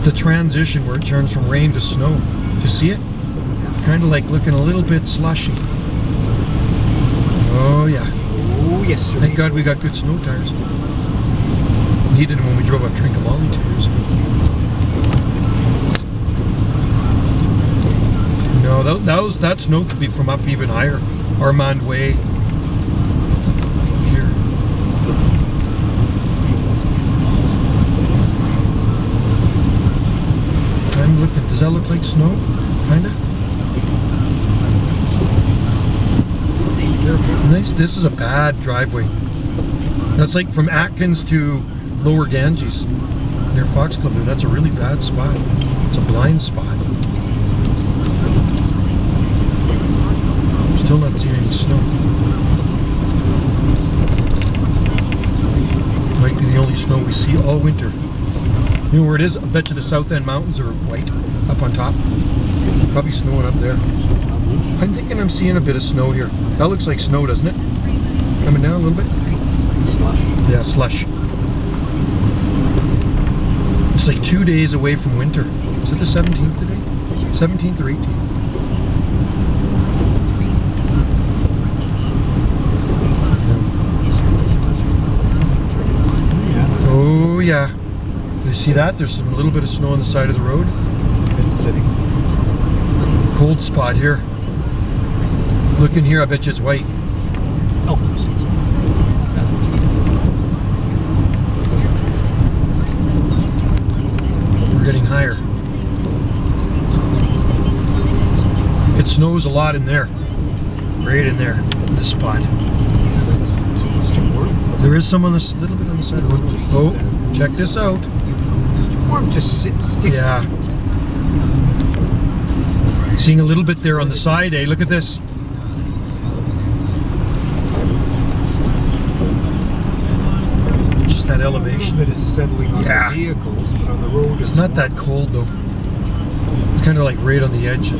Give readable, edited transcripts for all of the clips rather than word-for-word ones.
the transition where it turns from rain to snow. Do you see it? It's kind of like looking a little bit slushy. Oh yeah. Oh yes, sir. Thank God we got good snow tires. Needed them when we drove up Trincomalee 2 years ago. No, that snow could be from up even higher. Armand Way. Here. I'm looking. Does that look like snow? Kinda. Nice. This is a bad driveway. That's like from Atkins to Lower Ganges near Foxglove there. That's a really bad spot. It's a blind spot. I'm still not seeing any snow. Might be the only snow we see all winter. You know where it is? I bet you the South End Mountains are white up on top. Probably snowing up there. I'm thinking I'm seeing a bit of snow here. That looks like snow, doesn't it? Coming down a little bit? Slush. Yeah, slush. It's like 2 days away from winter. Is it the 17th today? 17th or 18th? No. Oh yeah. Do you see that? There's some little bit of snow on the side of the road. It's sitting. Cold spot here. Look in here, I bet you it's white. Oh. We're getting higher. It snows a lot in there. Right in there, in this spot. It's too warm. There is some on this little bit on the side of the road. Oh, check this out. It's too warm to sit stick. Yeah. Seeing a little bit there on the side, eh? Look at this. Just that A elevation. little bit is settling on Yeah. the vehicles, but on the road It's not that cold though. It's kind of like right on the edge.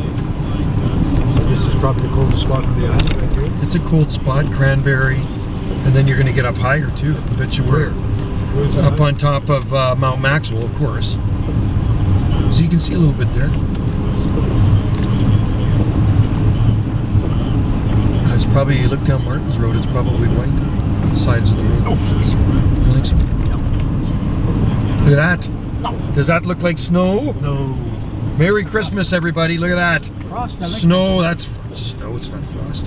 So this is probably the coldest spot on the island right here. It's a cold spot, Cranberry, and then you're going to get up higher too. I bet you were. Where's that? Up on top of Mount Maxwell, of course. So you can see a little bit there. It's probably, you look down Martin's Road, it's probably white. The sides of the road. Oh, please. You think so? No. Look at that. No. Does that look like snow? No. Merry Christmas, everybody. Look at that. Frost, I like Snow, that's snow, it's not frost.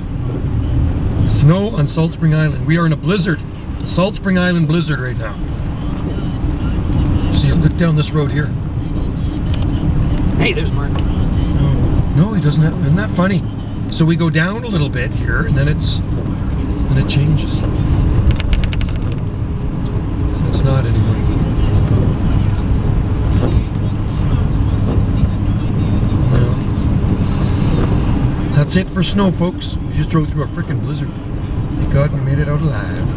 Snow on Salt Spring Island. We are in a blizzard. Salt Spring Island blizzard right now. See, look down this road here. Hey, there's Mark. No, he doesn't have, isn't that funny? So we go down a little bit here and then it changes. And it's not anymore. No. That's it for snow, folks. We just drove through a freaking blizzard. Thank God we made it out alive.